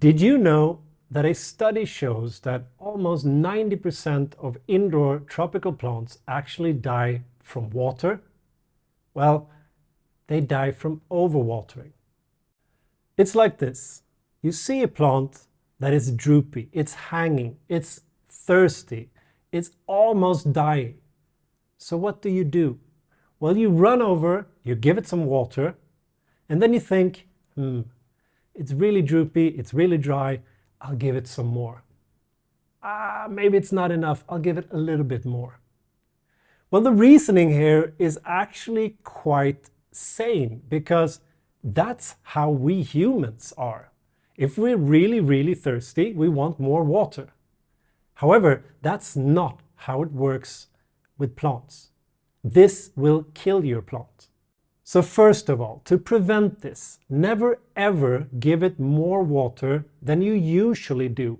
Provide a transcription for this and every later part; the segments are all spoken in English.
Did you know that a study shows that almost 90% of indoor tropical plants actually die from water? Well, they die from overwatering. It's like this. You see a plant that is droopy, it's hanging, it's thirsty, it's almost dying. So what do? Well, you run over, you give it some water, and then you think, it's really droopy, it's really dry, I'll give it some more. Maybe it's not enough, I'll give it a little bit more. Well, the reasoning here is actually quite sane, because that's how we humans are. If we're really, really thirsty, we want more water. However, that's not how it works with plants. This will kill your plant. So first of all, to prevent this, never ever give it more water than you usually do.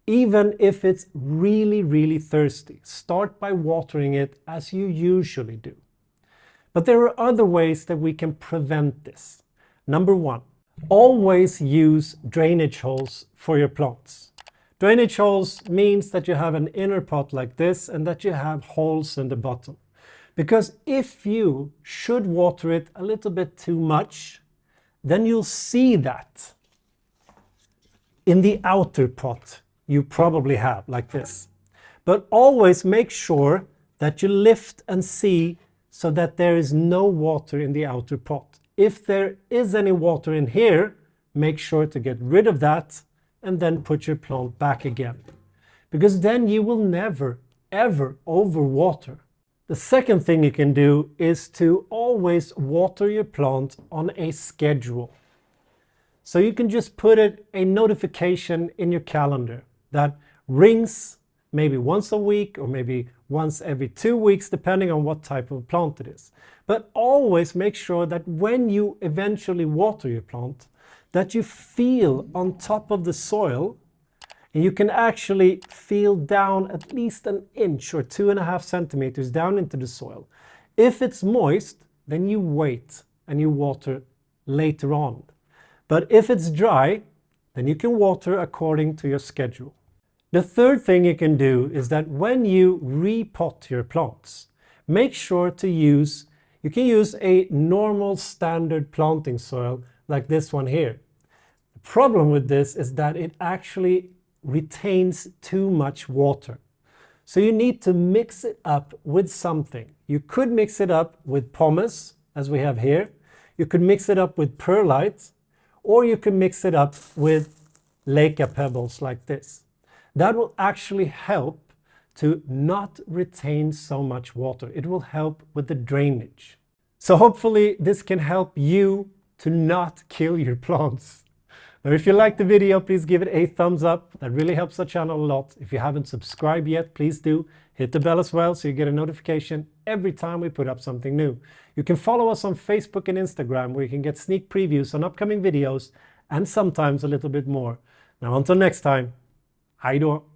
Even if it's really, really thirsty, start by watering it as you usually do. But there are other ways that we can prevent this. Number one, always use drainage holes for your plants. Drainage holes means that you have an inner pot like this and that you have holes in the bottom. Because if you should water it a little bit too much, then you'll see that in the outer pot you probably have, like this. But always make sure that you lift and see so that there is no water in the outer pot. If there is any water in here, make sure to get rid of that and then put your plant back again. Because then you will never, ever overwater. The second thing you can do is to always water your plant on a schedule. So you can just put a notification in your calendar that rings maybe once a week or maybe once every 2 weeks, depending on what type of plant it is. But always make sure that when you eventually water your plant, that you feel on top of the soil, and you can actually feel down at least an inch or 2.5 centimeters down into the soil. If it's moist, then you wait and you water later on. But if it's dry, then you can water according to your schedule. The third thing you can do is that when you repot your plants, make sure to use, you can use a normal standard planting soil like this one here. The problem with this is that it actually retains too much water. So you need to mix it up with something. You could mix it up with pumice, as we have here. You could mix it up with perlite, or you can mix it up with leca pebbles like this. That will actually help to not retain so much water. It will help with the drainage. So hopefully this can help you to not kill your plants. Now, if you liked the video, please give it a thumbs up. That really helps the channel a lot. If you haven't subscribed yet, please do. Hit the bell as well so you get a notification every time we put up something new. You can follow us on Facebook and Instagram, where you can get sneak previews on upcoming videos and sometimes a little bit more. Now, until next time, hej då!